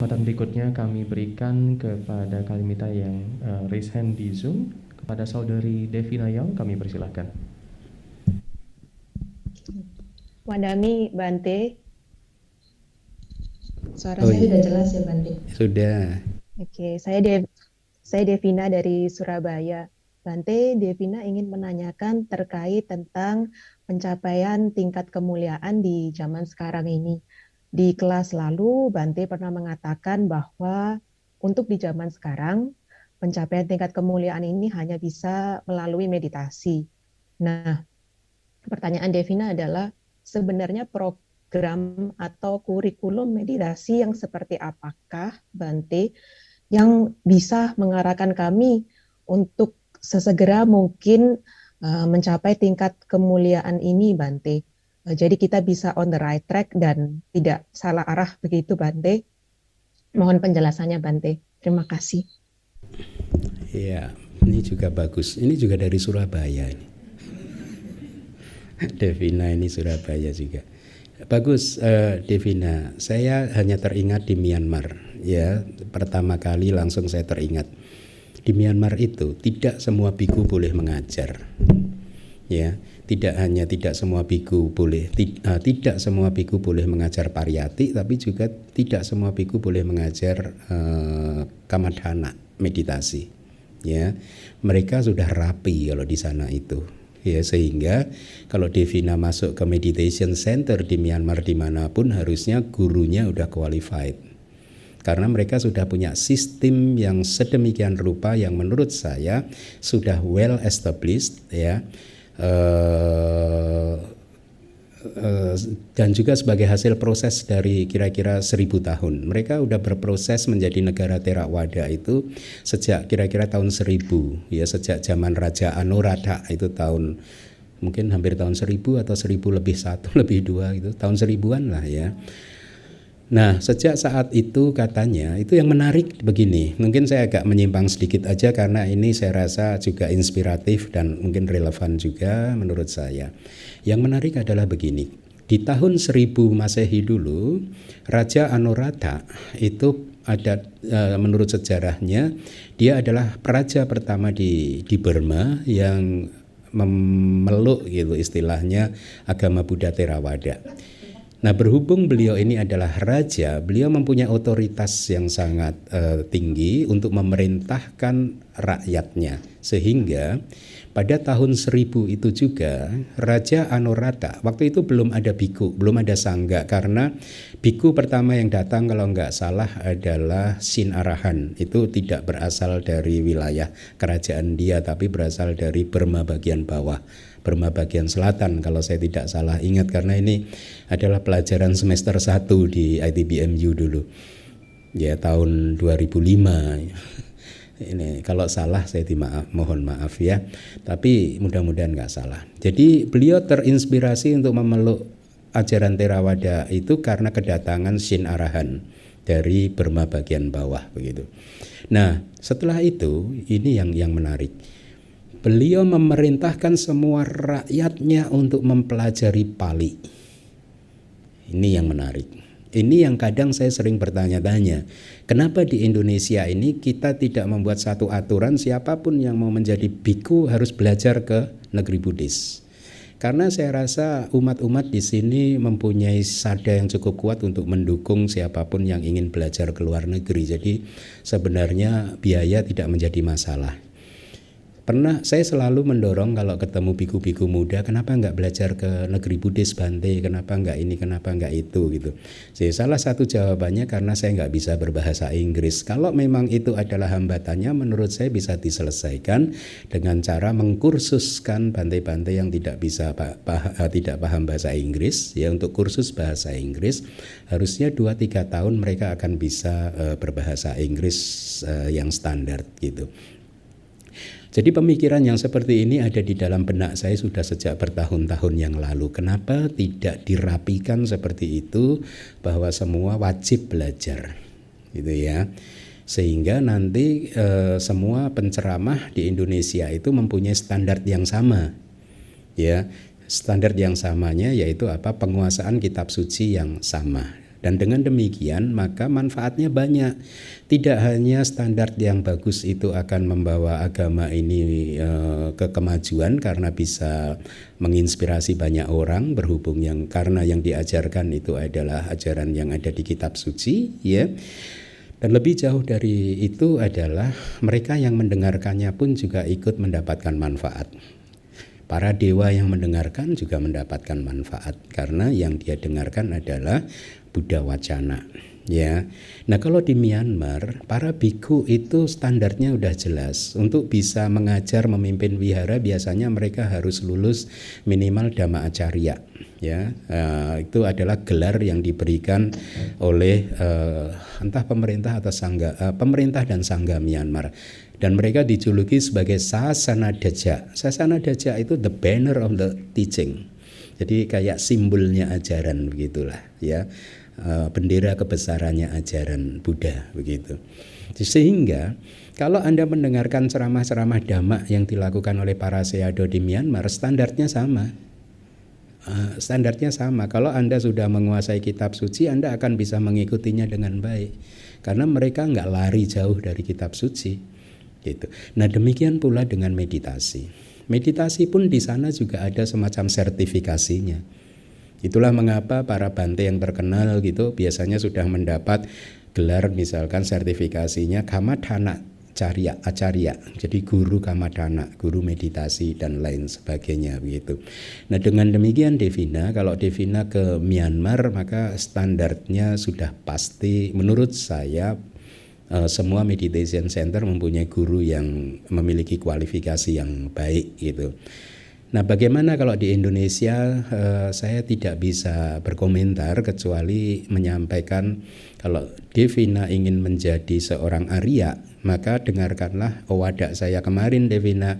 kesempatan berikutnya kami berikan kepada Kalimita yang raise hand di Zoom. Kepada saudari Devina Young, kami persilahkan. Wadami, Bante. Suara Oh, saya iya. sudah jelas ya, Bante? Sudah. Oke, saya Devina dari Surabaya. Bante, Devina ingin menanyakan terkait tentang pencapaian tingkat kemuliaan di zaman sekarang ini. Di kelas lalu, Bante pernah mengatakan bahwa untuk di zaman sekarang, pencapaian tingkat kemuliaan ini hanya bisa melalui meditasi. Nah, pertanyaan Devina adalah sebenarnya program atau kurikulum meditasi yang seperti apakah, Bante, yang bisa mengarahkan kami untuk sesegera mungkin mencapai tingkat kemuliaan ini, Bante. Jadi kita bisa on the right track dan tidak salah arah begitu, Bante. Mohon penjelasannya, Bante. Terima kasih. Iya, ini juga bagus. Ini juga dari Surabaya ini. Devina ini Surabaya juga. Bagus, Devina. Saya hanya teringat di Myanmar. Ya, pertama kali langsung saya teringat. Di Myanmar itu tidak semua biku boleh mengajar. Ya, tidak semua biku boleh tidak semua biku boleh mengajar pariyati, tapi juga tidak semua biku boleh mengajar kamadhana, meditasi. Ya, mereka sudah rapi kalau di sana itu. Ya, sehingga kalau Devina masuk ke meditation center di Myanmar dimanapun harusnya gurunya udah qualified, karena mereka sudah punya sistem yang sedemikian rupa yang menurut saya sudah well established, ya, dan juga sebagai hasil proses dari kira-kira 1000 tahun. Mereka udah berproses menjadi negara Theravada itu sejak kira-kira tahun 1000, ya, sejak zaman Raja Anuradha itu tahun mungkin hampir tahun 1000 atau 1000 lebih 1 lebih 2 gitu, tahun 1000-an lah ya. Nah, sejak saat itu katanya, itu yang menarik begini, mungkin saya agak menyimpang sedikit aja karena ini saya rasa juga inspiratif dan mungkin relevan juga menurut saya. Yang menarik adalah begini, di tahun 1000 Masehi dulu, Raja Anuradha itu ada, menurut sejarahnya, dia adalah raja pertama di Burma yang memeluk gitu istilahnya agama Buddha Theravada. Nah, berhubung beliau ini adalah raja, beliau mempunyai otoritas yang sangat tinggi untuk memerintahkan rakyatnya. Sehingga pada tahun 1000 itu juga Raja Anuradha, waktu itu belum ada biku, belum ada sangga, karena biku pertama yang datang kalau nggak salah adalah Sin Arahan. Itu tidak berasal dari wilayah kerajaan dia, tapi berasal dari Burma bagian bawah, Burma bagian selatan kalau saya tidak salah ingat, karena ini adalah pelajaran semester 1 di ITBMU dulu. Ya, tahun 2005. Ini kalau salah saya mohon maaf ya. Tapi mudah-mudahan nggak salah. Jadi beliau terinspirasi untuk memeluk ajaran Theravada itu karena kedatangan Sin Arahan dari Burma bagian bawah begitu. Nah, setelah itu ini yang menarik. Beliau memerintahkan semua rakyatnya untuk mempelajari Pali. Ini yang menarik. Ini yang kadang saya sering bertanya-tanya, kenapa di Indonesia ini kita tidak membuat satu aturan siapapun yang mau menjadi biku harus belajar ke negeri Buddhis. Karena saya rasa umat-umat di sini mempunyai sada yang cukup kuat untuk mendukung siapapun yang ingin belajar ke luar negeri. Jadi sebenarnya biaya tidak menjadi masalah. Saya selalu mendorong kalau ketemu biku-biku muda, kenapa nggak belajar ke negeri Buddhis Bante, kenapa nggak ini, kenapa nggak itu gitu. Jadi salah satu jawabannya karena saya nggak bisa berbahasa Inggris. Kalau memang itu adalah hambatannya, menurut saya bisa diselesaikan dengan cara mengkursuskan Bante-Bante yang tidak bisa tidak paham bahasa Inggris. Ya, untuk kursus bahasa Inggris harusnya 2-3 tahun mereka akan bisa berbahasa Inggris yang standar gitu. Jadi pemikiran yang seperti ini ada di dalam benak saya sudah sejak bertahun-tahun yang lalu. Kenapa tidak dirapikan seperti itu, bahwa semua wajib belajar, gitu ya. Sehingga nanti semua penceramah di Indonesia itu mempunyai standar yang sama, ya. Standar yang samanya yaitu apa? Penguasaan kitab suci yang sama. Dan dengan demikian maka manfaatnya banyak. Tidak hanya standar yang bagus itu akan membawa agama ini ke kemajuan karena bisa menginspirasi banyak orang, berhubung karena yang diajarkan itu adalah ajaran yang ada di kitab suci, ya. Dan lebih jauh dari itu adalah mereka yang mendengarkannya pun juga ikut mendapatkan manfaat. Para dewa yang mendengarkan juga mendapatkan manfaat karena yang dia dengarkan adalah Buddha Wacana, ya. Nah, kalau di Myanmar para bhikkhu itu standarnya udah jelas. Untuk bisa mengajar memimpin wihara biasanya mereka harus lulus minimal Dhamma Acarya, ya. Itu adalah gelar yang diberikan oleh entah pemerintah atau pemerintah dan sangga Myanmar. Dan mereka dijuluki sebagai Sasana Daja. Sasana Daja itu the banner of the teaching. Jadi kayak simbolnya ajaran begitulah, ya. Bendera kebesarannya ajaran Buddha begitu. Sehingga kalau Anda mendengarkan ceramah-ceramah Dhamma yang dilakukan oleh para sayadaw di Myanmar, standarnya sama. Standarnya sama. Kalau Anda sudah menguasai kitab suci, Anda akan bisa mengikutinya dengan baik. Karena mereka nggak lari jauh dari kitab suci. Gitu. Nah, demikian pula dengan meditasi. Meditasi pun di sana juga ada semacam sertifikasinya. Itulah mengapa para bante yang terkenal gitu biasanya sudah mendapat gelar misalkan sertifikasinya Kammadhana Acarya. Jadi guru Kammadhana, guru meditasi dan lain sebagainya begitu. Nah, dengan demikian Devina, kalau Devina ke Myanmar maka standarnya sudah pasti menurut saya. Semua meditation center mempunyai guru yang memiliki kualifikasi yang baik gitu. Nah, bagaimana kalau di Indonesia? Saya tidak bisa berkomentar kecuali menyampaikan kalau Devina ingin menjadi seorang Arya, maka dengarkanlah Owada saya kemarin Devina.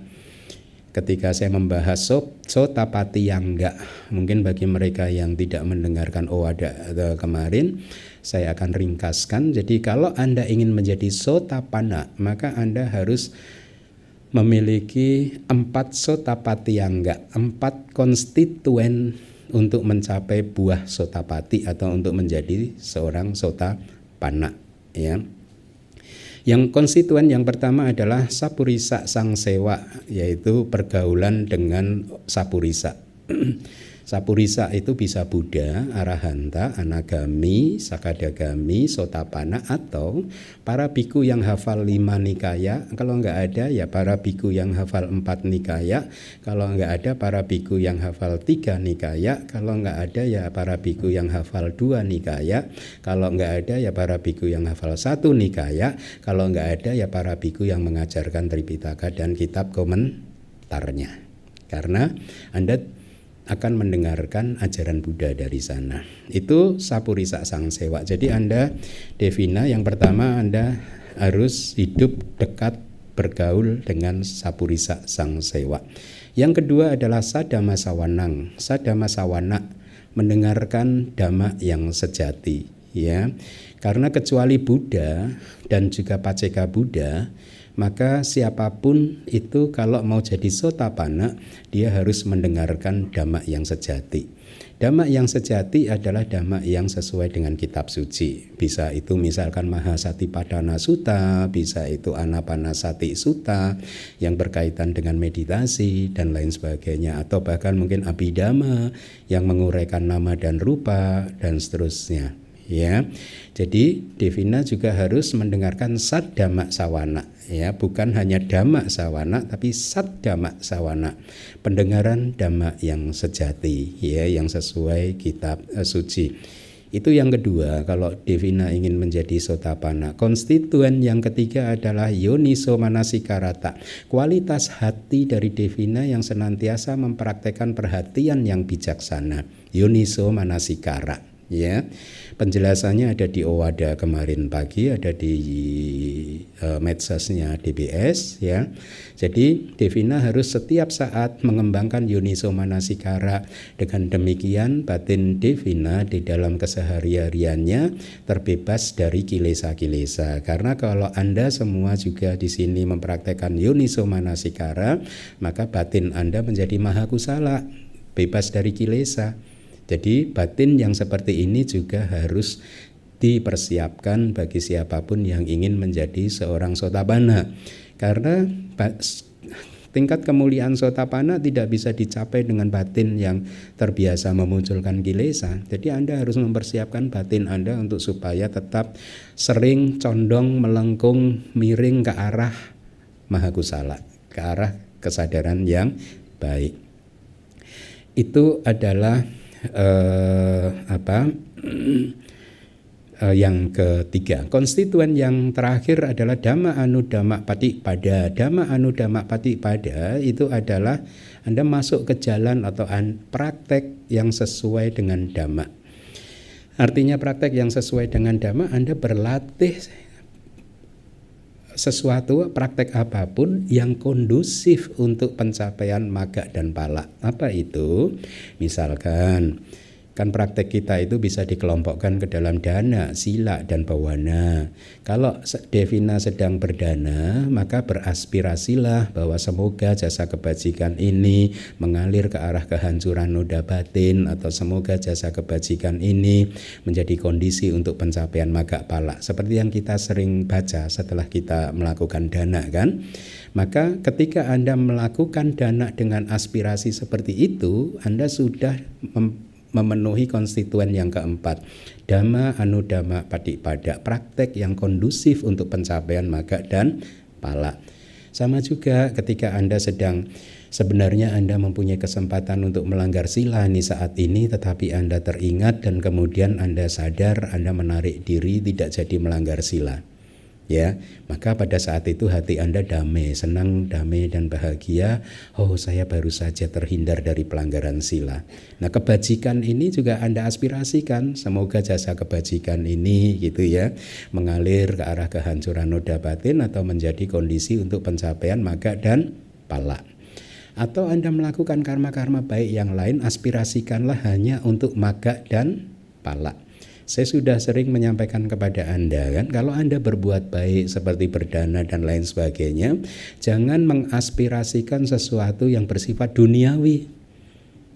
Ketika saya membahas Sotapati yang enggak, mungkin bagi mereka yang tidak mendengarkan Owada kemarin, saya akan ringkaskan. Jadi kalau Anda ingin menjadi Sotapanna, maka Anda harus memiliki 4 Sotapati yang enggak, 4 konstituen untuk mencapai buah Sotapati atau untuk menjadi seorang Sotapanna, ya. Yang konstituen yang pertama adalah Sapurisa Sangsewa, yaitu pergaulan dengan Sapurisa. Sapurisa itu bisa Buddha, Arahanta, Anagami, Sakadagami, Sotapanna, atau para biku yang hafal 5 nikaya. Kalau enggak ada ya para biku yang hafal 4 nikaya. Kalau enggak ada para biku yang hafal 3 nikaya. Kalau enggak ada ya para biku yang hafal 2 nikaya. Kalau enggak ada ya para biku yang hafal 1 nikaya. Kalau enggak ada ya para biku yang mengajarkan Tripitaka dan kitab komentarnya. Karena Anda akan mendengarkan ajaran Buddha dari sana. Itu Sapurisa Sangsewa. Jadi Anda, Devina, yang pertama Anda harus hidup dekat bergaul dengan Sapurisa Sangsewa. Yang kedua adalah Sadama Sawanang. Sadama Sawana, mendengarkan dhamma yang sejati, ya. Karena kecuali Buddha dan juga Paceka Buddha, maka siapapun itu kalau mau jadi Sotapanna, dia harus mendengarkan dhamma yang sejati. Dhamma yang sejati adalah dhamma yang sesuai dengan kitab suci. Bisa itu misalkan Mahasatipadana Sutta, bisa itu Anapanasati Sutta yang berkaitan dengan meditasi dan lain sebagainya, atau bahkan mungkin Abhidhamma yang menguraikan nama dan rupa dan seterusnya. Ya, jadi Devina juga harus mendengarkan Saddhamma Sawana, ya, bukan hanya Dhamma Sawana tapi Saddhamma Sawana, pendengaran dhamma yang sejati, ya, yang sesuai kitab suci. Itu yang kedua kalau Devina ingin menjadi Sotapanna. Konstituen yang ketiga adalah Yoniso Manasikarata, kualitas hati dari Devina yang senantiasa mempraktekkan perhatian yang bijaksana. Yoniso Manasikara, ya. Penjelasannya ada di Owada kemarin pagi, ada di medsosnya DBS, ya. Jadi Devina harus setiap saat mengembangkan Yoniso Manasikara. Dengan demikian batin Devina di dalam kesehariannya terbebas dari kilesa-kilesa. Karena kalau Anda semua juga di sini mempraktekkan Yoniso Manasikara, maka batin Anda menjadi mahakusala, bebas dari kilesa. Jadi batin yang seperti ini juga harus dipersiapkan bagi siapapun yang ingin menjadi seorang sotapanna. Karena tingkat kemuliaan sotapanna tidak bisa dicapai dengan batin yang terbiasa memunculkan kilesa. Jadi Anda harus mempersiapkan batin Anda untuk supaya tetap sering condong, melengkung, miring ke arah mahakusala, ke arah kesadaran yang baik. Itu adalah yang ketiga. Konstituen yang terakhir adalah Dhamma Anudhamma Patipada. Dhamma Anudhamma Patipada itu adalah Anda masuk ke jalan atau praktek yang sesuai dengan Dhamma. Artinya praktek yang sesuai dengan Dhamma, Anda berlatih sesuatu, praktek apapun yang kondusif untuk pencapaian magga dan pala. Apa itu? Misalkan kan praktek kita itu bisa dikelompokkan ke dalam dana, sila, dan bawana. Kalau Devina sedang berdana, maka beraspirasilah bahwa semoga jasa kebajikan ini mengalir ke arah kehancuran noda batin, atau semoga jasa kebajikan ini menjadi kondisi untuk pencapaian magga pala. Seperti yang kita sering baca setelah kita melakukan dana kan. Maka ketika Anda melakukan dana dengan aspirasi seperti itu, Anda sudah memenuhi konstituen yang keempat, Dhamma Anudhamma Patipada, praktek yang kondusif untuk pencapaian magga dan pala. Sama juga ketika Anda sebenarnya Anda mempunyai kesempatan untuk melanggar sila nih saat ini, tetapi Anda teringat dan kemudian Anda sadar, Anda menarik diri tidak jadi melanggar sila. Ya, maka pada saat itu hati Anda damai, senang, damai, dan bahagia. Oh, saya baru saja terhindar dari pelanggaran sila. Nah, kebajikan ini juga Anda aspirasikan. Semoga jasa kebajikan ini gitu ya, mengalir ke arah kehancuran noda batin atau menjadi kondisi untuk pencapaian magga dan pala. Atau Anda melakukan karma-karma baik yang lain, aspirasikanlah hanya untuk magga dan pala. Saya sudah sering menyampaikan kepada Anda kan, kalau Anda berbuat baik seperti berdana dan lain sebagainya, jangan mengaspirasikan sesuatu yang bersifat duniawi.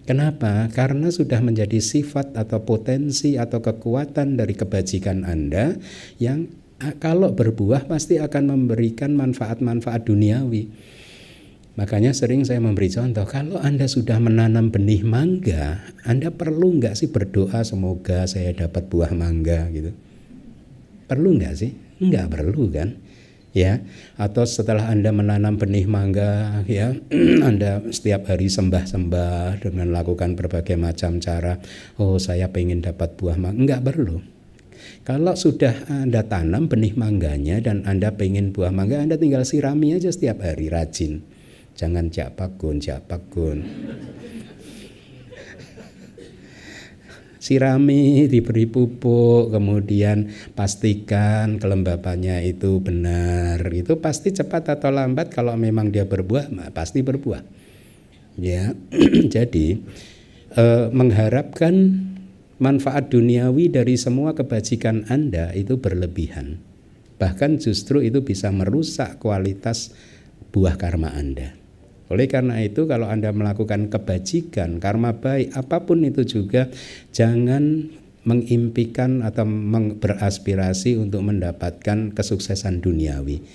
Kenapa? Karena sudah menjadi sifat atau potensi atau kekuatan dari kebajikan Anda yang kalau berbuah pasti akan memberikan manfaat-manfaat duniawi. Makanya sering saya memberi contoh, kalau Anda sudah menanam benih mangga, Anda perlu nggak sih berdoa semoga saya dapat buah mangga gitu? Perlu nggak sih? Nggak perlu kan? Ya, atau setelah Anda menanam benih mangga, ya, Anda setiap hari sembah-sembah dengan lakukan berbagai macam cara. Oh, saya pengen dapat buah mangga. Nggak perlu. Kalau sudah Anda tanam benih mangganya dan Anda pengen buah mangga, Anda tinggal sirami aja setiap hari, rajin. Jangan jak pakun. Sirami, diberi pupuk, kemudian pastikan kelembapannya itu benar. Itu pasti cepat atau lambat kalau memang dia berbuah, pasti berbuah. Ya, jadi mengharapkan manfaat duniawi dari semua kebajikan Anda itu berlebihan. Bahkan justru itu bisa merusak kualitas buah karma Anda. Oleh karena itu kalau Anda melakukan kebajikan, karma baik, apapun itu juga jangan mengimpikan atau beraspirasi untuk mendapatkan kesuksesan duniawi.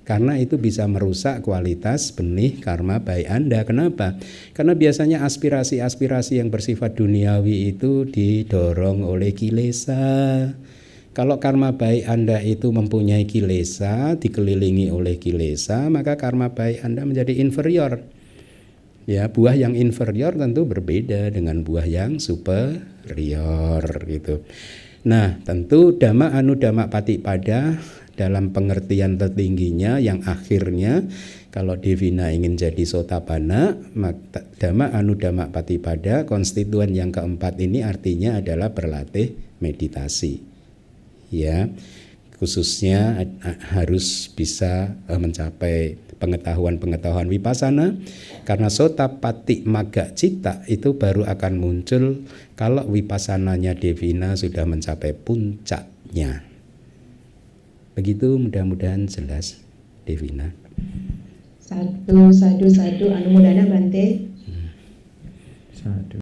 Karena itu bisa merusak kualitas benih karma baik Anda. Kenapa? Karena biasanya aspirasi-aspirasi yang bersifat duniawi itu didorong oleh kilesa. Kalau karma baik Anda itu mempunyai kilesa, dikelilingi oleh kilesa, maka karma baik Anda menjadi inferior. Ya, buah yang inferior tentu berbeda dengan buah yang superior gitu. Nah, tentu Dhamma Anudhamma Patipada dalam pengertian tertingginya yang akhirnya kalau Devina ingin jadi sotapanna, Dhamma Anudhamma Patipada, konstituen yang keempat ini artinya adalah berlatih meditasi. Ya, khususnya harus bisa mencapai pengetahuan wipassana, karena sotapati magga citta itu baru akan muncul kalau wipassananya Devina sudah mencapai puncaknya. Begitu, mudah-mudahan jelas Devina. Sadu, anumodana Bante. Sadu.